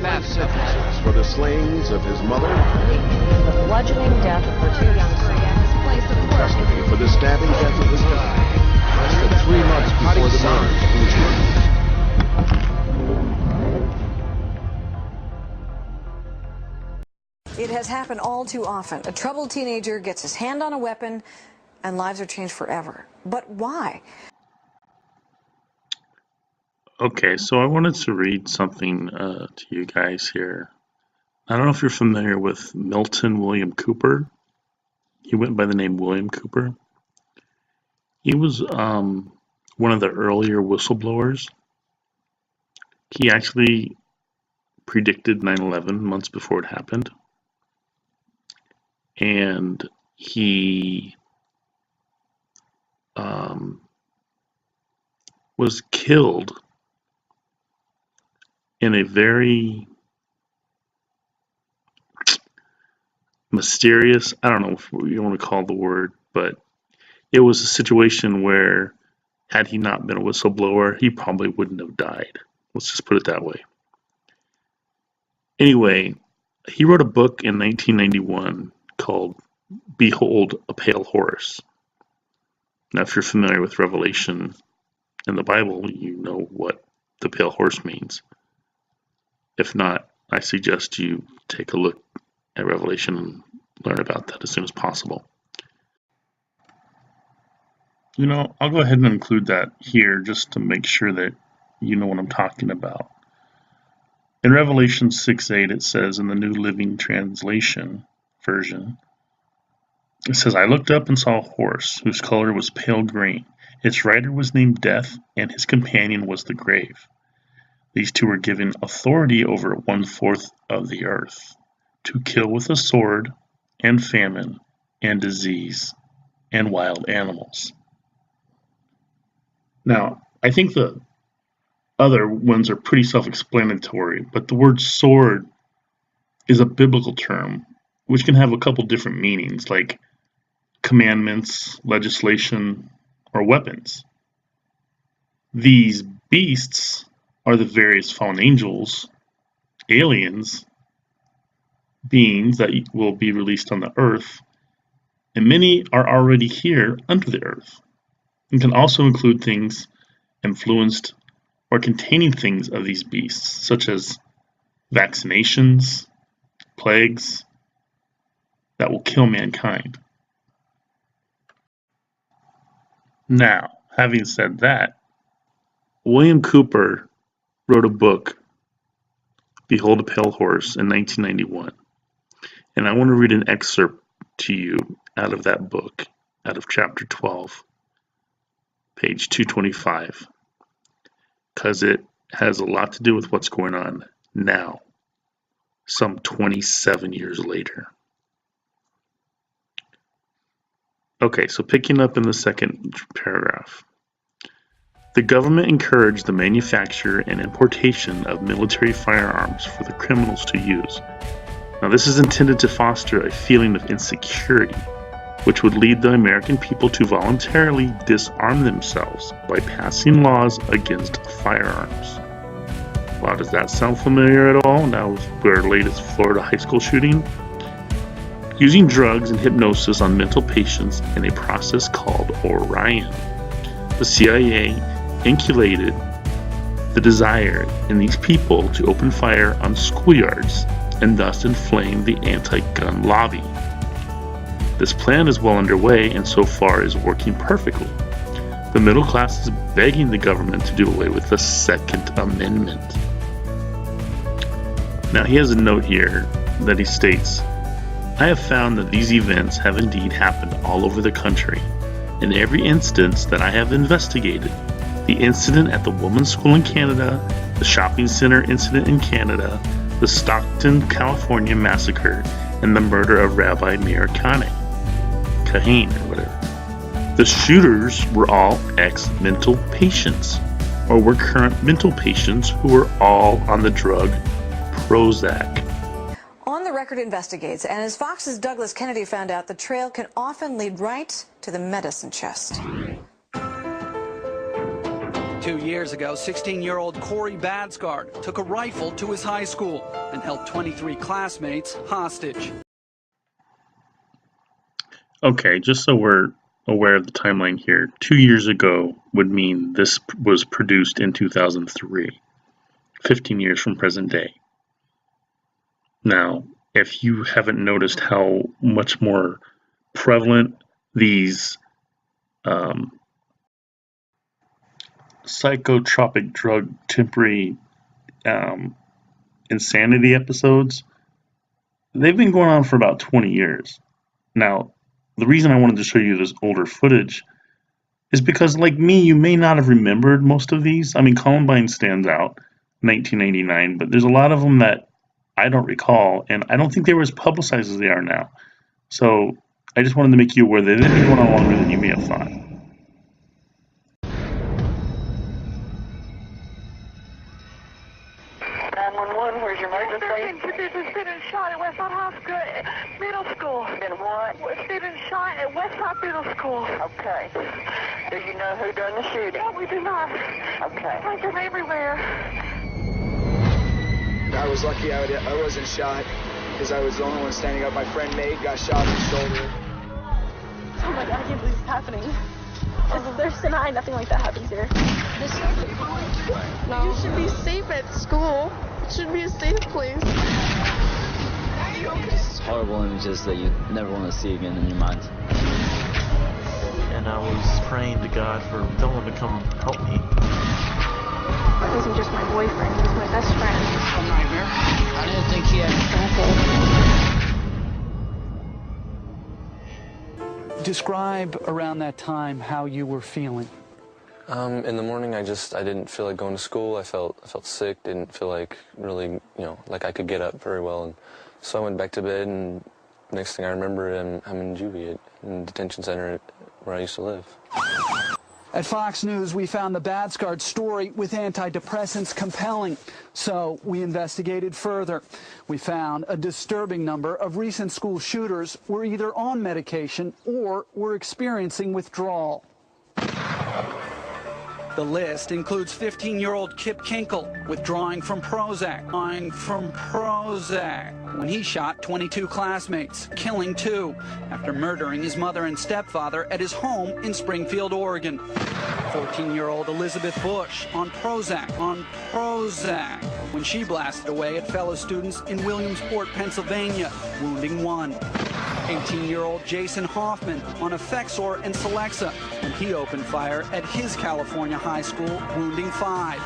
life sentences for the slayings of his mother, The bludgeoning death of her two young sons. custody for the stabbing death of his daughter, less than 3 months before the murders. It has happened all too often. A troubled teenager gets his hand on a weapon and lives are changed forever. But why? Okay, so I wanted to read something to you guys here. I don't know if you're familiar with Milton William Cooper. He went by the name William Cooper. He was one of the earlier whistleblowers. He actually predicted 9/11 months before it happened. And he was killed in a very mysterious, I don't know if you want to call the word, but it was a situation where had he not been a whistleblower, he probably wouldn't have died. Let's just put it that way. Anyway, he wrote a book in 1991 called Behold a Pale Horse. Now, if you're familiar with Revelation in the Bible, you know what the pale horse means. If not, I suggest you take a look at Revelation and learn about that as soon as possible. You know, I'll go ahead and include that here just to make sure that you know what I'm talking about. In Revelation 6:8, it says in the New Living Translation version, it says, I looked up and saw a horse whose color was pale green. Its rider was named Death, and his companion was the grave. These two were given authority over 1/4 of the earth, to kill with a sword, and famine, and disease, and wild animals. Now, I think the other ones are pretty self-explanatory, but the word sword is a biblical term, which can have a couple different meanings, like commandments, legislation, or weapons. These beasts are the various fallen angels, aliens, beings that will be released on the earth, and many are already here under the earth. It can also include things influenced or containing things of these beasts, such as vaccinations, plagues that will kill mankind. Now, having said that, William Cooper wrote a book, Behold a Pale Horse, in 1991. And I want to read an excerpt to you out of that book, out of chapter 12, page 225, because it has a lot to do with what's going on now, some 27 years later. Okay, so picking up in the second paragraph. The government encouraged the manufacture and importation of military firearms for the criminals to use. Now, this is intended to foster a feeling of insecurity, which would lead the American people to voluntarily disarm themselves by passing laws against firearms. Wow, does that sound familiar at all? Now with our latest Florida high school shooting? Using drugs and hypnosis on mental patients in a process called Orion. The CIA inculcated the desire in these people to open fire on schoolyards and thus inflame the anti-gun lobby. This plan is well underway and so far is working perfectly. The middle class is begging the government to do away with the Second Amendment. Now he has a note here that he states, I have found that these events have indeed happened all over the country. In every instance that I have investigated, the incident at the women's school in Canada, the shopping center incident in Canada, the Stockton, California massacre, and the murder of Rabbi Meir Kahane or whatever. The shooters were all ex-mental patients, or were current mental patients who were all on the drug Prozac. On the Record investigates, and as Fox's Douglas Kennedy found out, the trail can often lead right to the medicine chest. 2 years ago, 16-year-old Corey Badsgard took a rifle to his high school and held 23 classmates hostage. Okay, just so we're aware of the timeline here, 2 years ago would mean this was produced in 2003, 15 years from present day. Now, if you haven't noticed how much more prevalent these psychotropic drug temporary insanity episodes, they've been going on for about 20 years. Now, the reason I wanted to show you this older footage is because, like me, you may not have remembered most of these. I mean, Columbine stands out, 1989, but there's a lot of them that I don't recall, and I don't think they were as publicized as they are now. So I just wanted to make you aware that they've been going on longer than you may have thought. 911, where's your emergency? There's been a shot at Westside High School, Middle School. Been what? There's been a shot at Westside Middle School. Okay. Do you know who done the shooting? No, we do not. Okay. I think they're everywhere. I was lucky I wasn't shot because I was the only one standing up. My friend Nate got shot in the shoulder. Oh my God, I can't believe it's happening. There's tonight, nothing like that happens here. No. You should be safe at school. It should be a safe place. It's horrible images that you never want to see again in your mind. And I was praying to God for someone to come help me. It wasn't just my boyfriend, he was my best friend. A nightmare. I didn't think he had Describe around that time how you were feeling. In the morning, I didn't feel like going to school. I felt sick. Didn't feel like really, like I could get up very well. And so I went back to bed. And next thing I remember, I'm in juvie in the detention center where I used to live. At Fox News, we found the Badsgard story with antidepressants compelling, so we investigated further. We found a disturbing number of recent school shooters were either on medication or were experiencing withdrawal. The list includes 15-year-old Kip Kinkle withdrawing from Prozac, when he shot 22 classmates, killing 2 after murdering his mother and stepfather at his home in Springfield, Oregon. 14-year-old Elizabeth Bush on Prozac, when she blasted away at fellow students in Williamsport, Pennsylvania, wounding 1. 18-year-old Jason Hoffman on Effexor and Celexa when he opened fire at his California high school, wounding 5.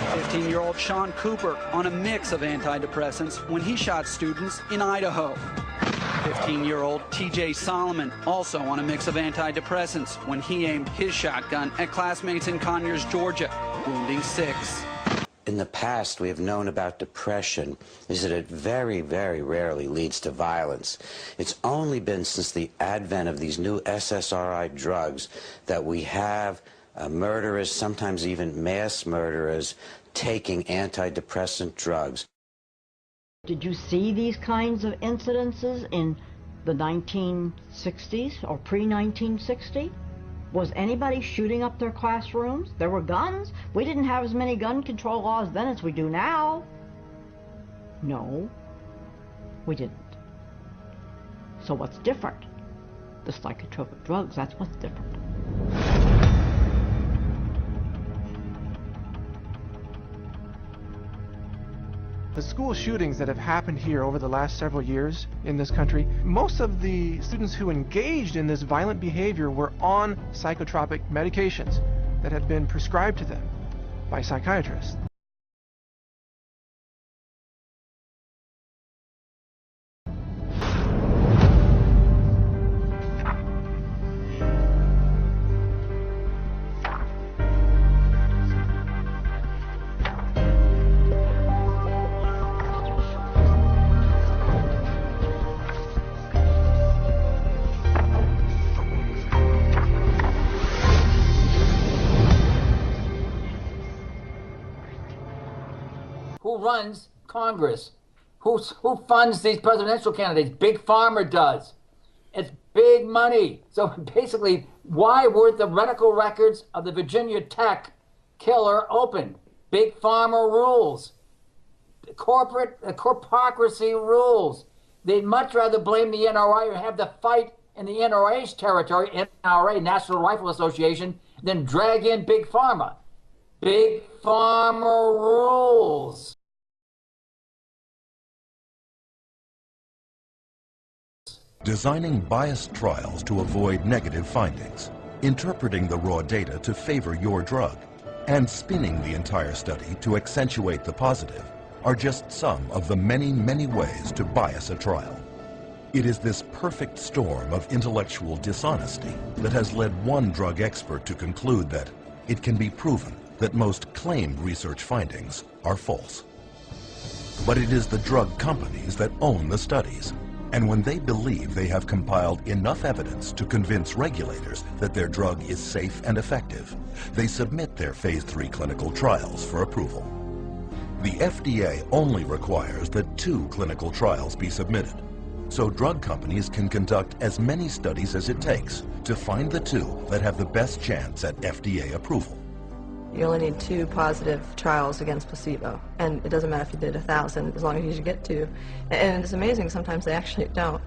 15-year-old Sean Cooper on a mix of antidepressants when he shot students in Idaho. 15-year-old TJ Solomon also on a mix of antidepressants when he aimed his shotgun at classmates in Conyers, Georgia, wounding 6. In the past, we have known about depression is that it very, very rarely leads to violence. It's only been since the advent of these new SSRI drugs that we have murderers, sometimes even mass murderers, taking antidepressant drugs. Did you see these kinds of incidences in the 1960s or pre-1960? Was anybody shooting up their classrooms? There were guns. We didn't have as many gun control laws then as we do now. No, we didn't. So what's different? The psychotropic drugs, that's what's different. The school shootings that have happened here over the last several years in this country, most of the students who engaged in this violent behavior were on psychotropic medications that had been prescribed to them by psychiatrists. Who runs Congress? Who funds these presidential candidates? Big Pharma does. It's big money. So basically, why were the medical records of the Virginia Tech killer opened. Big Pharma rules. Corpocracy rules. They'd much rather blame the NRA or have the fight in the NRA's territory, NRA, National Rifle Association, than drag in Big Pharma. Big Pharma rules. Designing biased trials to avoid negative findings, interpreting the raw data to favor your drug, and spinning the entire study to accentuate the positive are just some of the many, many ways to bias a trial. It is this perfect storm of intellectual dishonesty that has led one drug expert to conclude that it can be proven that most claimed research findings are false. But it is the drug companies that own the studies, and when they believe they have compiled enough evidence to convince regulators that their drug is safe and effective, they submit their phase 3 clinical trials for approval. The FDA only requires that 2 clinical trials be submitted, so drug companies can conduct as many studies as it takes to find the 2 that have the best chance at FDA approval. You only need 2 positive trials against placebo, and it doesn't matter if you did 1,000, as long as you get 2. And it's amazing, sometimes they actually don't.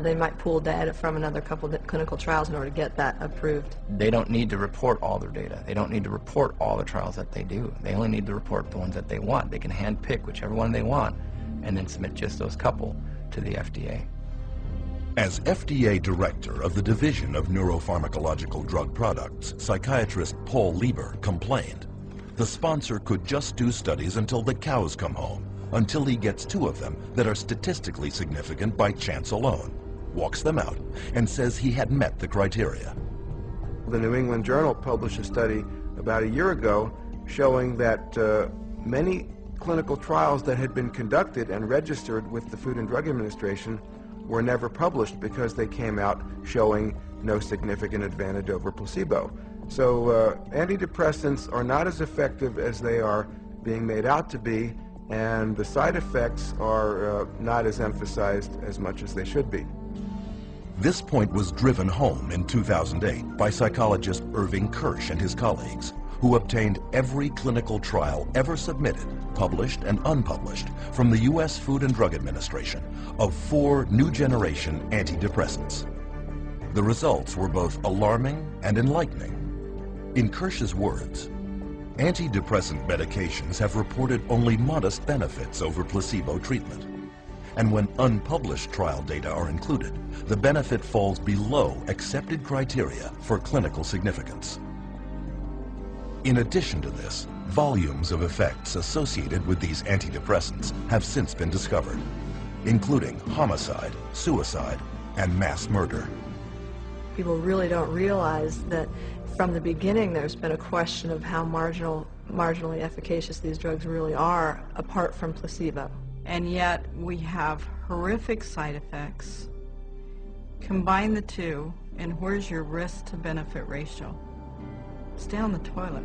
They might pool data from another couple of clinical trials in order to get that approved. They don't need to report all their data. They don't need to report all the trials that they do. They only need to report the ones that they want. They can handpick whichever one they want and then submit just those couple to the FDA. As FDA Director of the Division of Neuropharmacological Drug Products, psychiatrist Paul Lieber complained, the sponsor could just do studies until the cows come home, until he gets 2 of them that are statistically significant by chance alone, walks them out, and says he had met the criteria. The New England Journal published a study about a year ago showing that many clinical trials that had been conducted and registered with the Food and Drug Administration were never published because they came out showing no significant advantage over placebo. So antidepressants are not as effective as they are being made out to be, and the side effects are not as emphasized as much as they should be. This point was driven home in 2008 by psychologist Irving Kirsch and his colleagues, who obtained every clinical trial ever submitted, published and unpublished, from the U.S. Food and Drug Administration of 4 new-generation antidepressants. The results were both alarming and enlightening. In Kirsch's words, antidepressant medications have reported only modest benefits over placebo treatment. And when unpublished trial data are included, the benefit falls below accepted criteria for clinical significance. In addition to this, volumes of effects associated with these antidepressants have since been discovered, including homicide, suicide, and mass murder. People really don't realize that from the beginning there's been a question of how marginally efficacious these drugs really are apart from placebo. And yet we have horrific side effects. Combine the 2, and where's your risk to benefit ratio? It's down the toilet.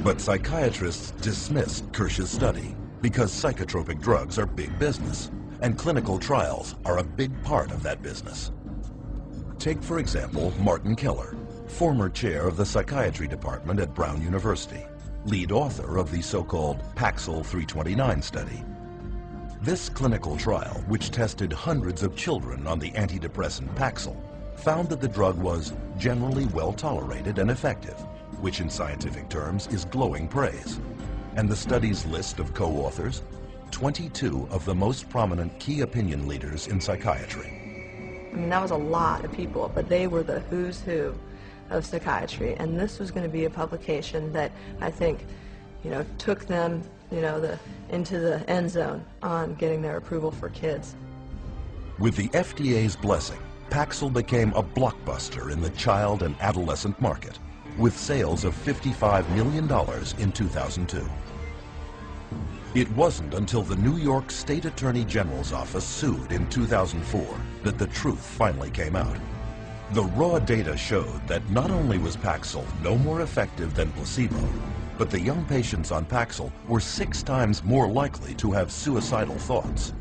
But psychiatrists dismissed Kirsch's study because psychotropic drugs are big business, and clinical trials are a big part of that business. Take, for example, Martin Keller, former chair of the psychiatry department at Brown University, lead author of the so-called Paxil 329 study. This clinical trial, which tested hundreds of children on the antidepressant Paxil, found that the drug was generally well tolerated and effective, which in scientific terms is glowing praise. And the study's list of co-authors, 22 of the most prominent key opinion leaders in psychiatry. I mean, that was a lot of people, but they were the who's who of psychiatry, and this was going to be a publication that I think, took them, into the end zone on getting their approval for kids. With the FDA's blessing, Paxil became a blockbuster in the child and adolescent market, with sales of $55 million in 2002. It wasn't until the New York State Attorney General's office sued in 2004 that the truth finally came out. The raw data showed that not only was Paxil no more effective than placebo, but the young patients on Paxil were 6 times more likely to have suicidal thoughts.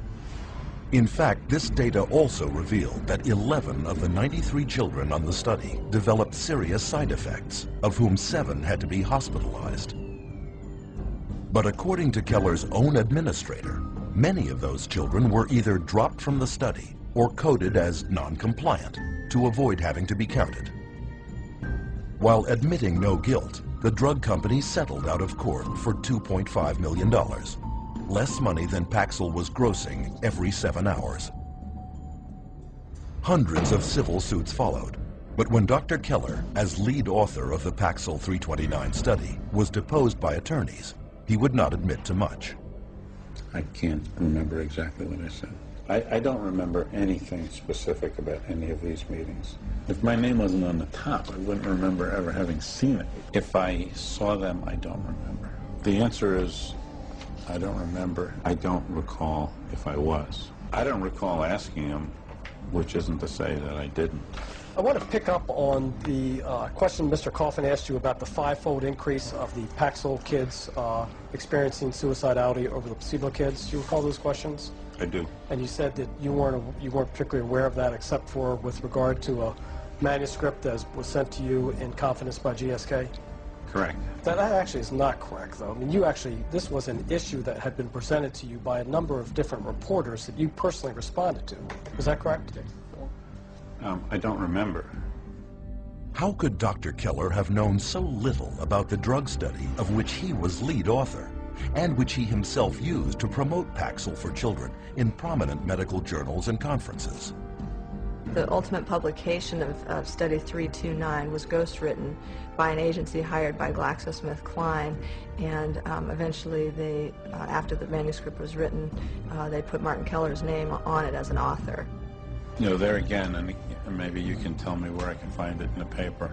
In fact, this data also revealed that 11 of the 93 children on the study developed serious side effects, of whom 7 had to be hospitalized. But according to Keller's own administrator, many of those children were either dropped from the study or coded as non-compliant to avoid having to be counted. While admitting no guilt, the drug company settled out of court for $2.5 million, less money than Paxil was grossing every 7 hours. Hundreds of civil suits followed, but when Dr. Keller, as lead author of the Paxil 329 study, was deposed by attorneys, he would not admit to much. I can't remember exactly what I said. I don't remember anything specific about any of these meetings. If my name wasn't on the top, I wouldn't remember ever having seen it. If I saw them, I don't remember. The answer is, I don't remember. I don't recall if I was. I don't recall asking him, which isn't to say that I didn't. I want to pick up on the question Mr. Coffin asked you about the 5-fold increase of the Paxil kids experiencing suicidality over the placebo kids. Do you recall those questions? I do. And you said that you weren't particularly aware of that except for with regard to a manuscript that was sent to you in confidence by GSK? Correct. That actually is not correct, though. I mean, this was an issue that had been presented to you by a number of different reporters that you personally responded to. Is that correct? I don't remember. How could Dr. Keller have known so little about the drug study of which he was lead author, and which he himself used to promote Paxil for children in prominent medical journals and conferences? The ultimate publication of Study 329 was ghostwritten by an agency hired by GlaxoSmithKline, and eventually they, after the manuscript was written, they put Martin Keller's name on it as an author. You know, there again, and maybe you can tell me where I can find it in the paper.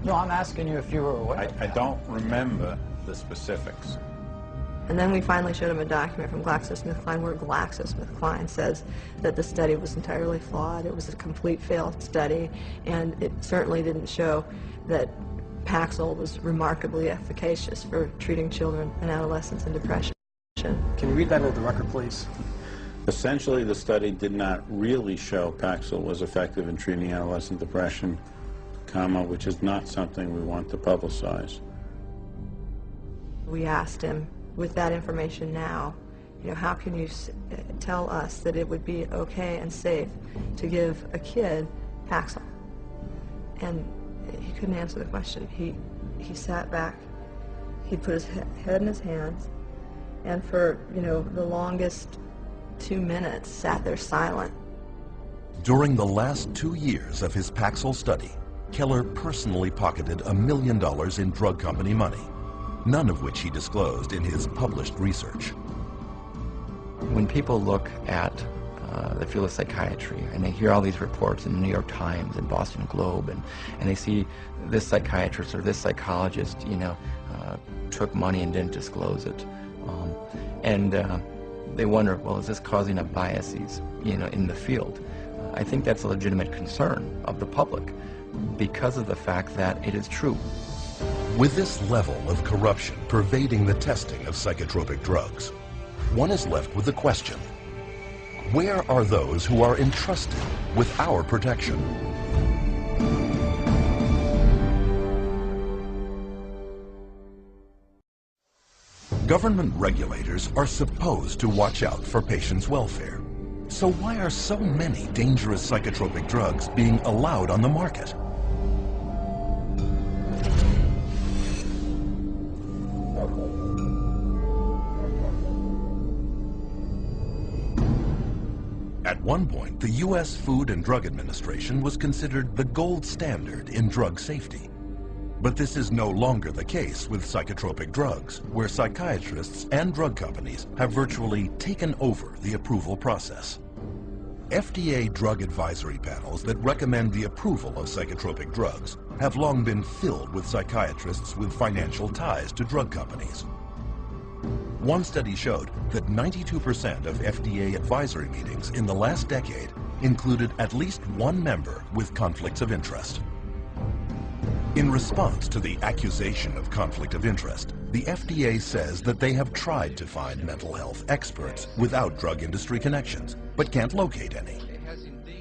No, I'm asking you if you were aware. I don't remember the specifics. And then we finally showed him a document from GlaxoSmithKline where GlaxoSmithKline says that the study was entirely flawed. It was a complete failed study, and it certainly didn't show that Paxil was remarkably efficacious for treating children and adolescents in depression. Can you read that into the record, please? Essentially, the study did not really show Paxil was effective in treating adolescent depression, which is not something we want to publicize. We asked him, with that information now, how can you tell us that it would be okay and safe to give a kid Paxil? And he couldn't answer the question. He sat back, he put his head in his hands, and for, the longest 2 minutes sat there silent. During the last 2 years of his Paxil study, Keller personally pocketed $1 million in drug company money, none of which he disclosed in his published research. When people look at the field of psychiatry and they hear all these reports in the New York Times and Boston Globe, and they see this psychiatrist or this psychologist, took money and didn't disclose it, they wonder, well, is this causing a biases, in the field? I think that's a legitimate concern of the public because of the fact that it is true. With this level of corruption pervading the testing of psychotropic drugs, one is left with the question, where are those who are entrusted with our protection? Government regulators are supposed to watch out for patients' welfare. So why are so many dangerous psychotropic drugs being allowed on the market? At one point, the U.S. Food and Drug Administration was considered the gold standard in drug safety. But this is no longer the case with psychotropic drugs, where psychiatrists and drug companies have virtually taken over the approval process. FDA drug advisory panels that recommend the approval of psychotropic drugs have long been filled with psychiatrists with financial ties to drug companies. One study showed that 92% of FDA advisory meetings in the last decade included at least one member with conflicts of interest. In response to the accusation of conflict of interest, The FDA says that they have tried to find mental health experts without drug industry connections, but can't locate any.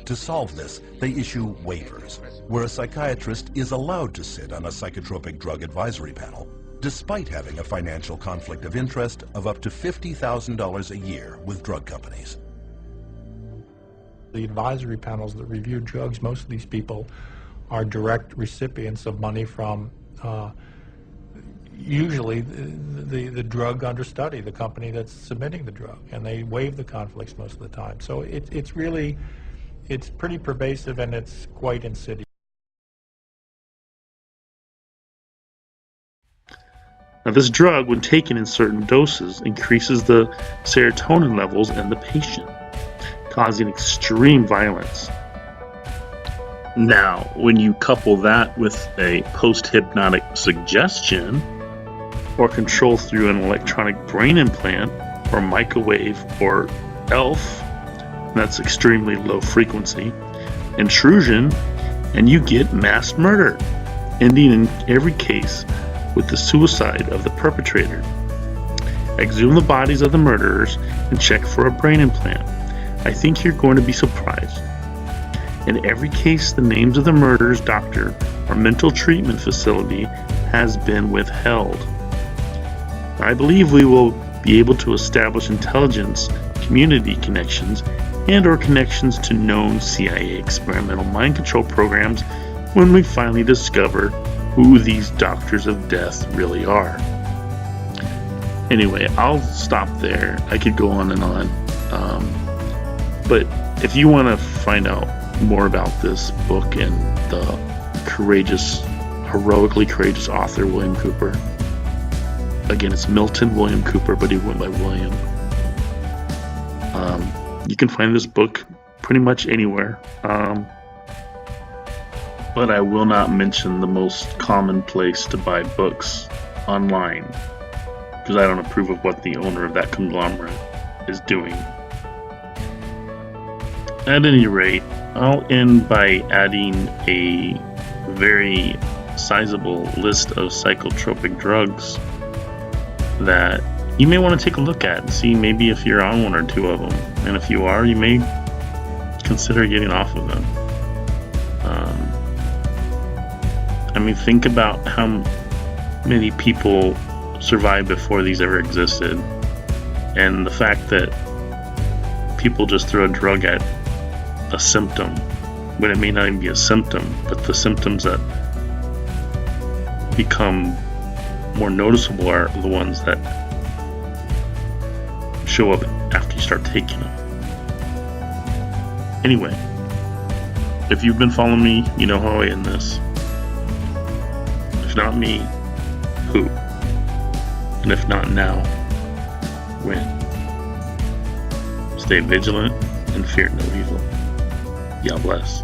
To solve this, they issue waivers, where a psychiatrist is allowed to sit on a psychotropic drug advisory panel, despite having a financial conflict of interest of up to $50,000 a year with drug companies. The advisory panels that review drugs, most of these people are direct recipients of money from usually the drug under study, the company that's submitting the drug, and they waive the conflicts most of the time. So it's really, it's pretty pervasive and it's quite insidious. Now, this drug, when taken in certain doses, increases the serotonin levels in the patient, causing extreme violence. Now, when you couple that with a post-hypnotic suggestion or control through an electronic brain implant or microwave or ELF, that's extremely low frequency, intrusion, and you get mass murder, ending in every case with the suicide of the perpetrator. Exhume the bodies of the murderers and check for a brain implant. I think you're going to be surprised. In every case, the names of the murderer's doctor or mental treatment facility has been withheld. I believe we will be able to establish intelligence community connections and or connections to known CIA experimental mind control programs when we finally discover who these doctors of death really are. Anyway, I'll stop there. I could go on and on. But if you want to find out more about this book and the heroically courageous author, William Cooper, again, it's Milton William Cooper, but he went by William. You can find this book pretty much anywhere. But I will not mention the most common place to buy books online, because I don't approve of what the owner of that conglomerate is doing. At any rate, I'll end by adding a very sizable list of psychotropic drugs that you may want to take a look at and see maybe if you're on one or two of them. And if you are, you may consider getting off of them. I mean, think about how many people survived before these ever existed, and the fact that people just throw a drug at a symptom when it may not even be a symptom, but the symptoms that become more noticeable are the ones that show up after you start taking them. Anyway, if you've been following me, you know how I end this. If not me, who? And if not now, when? Stay vigilant and fear no evil. God bless.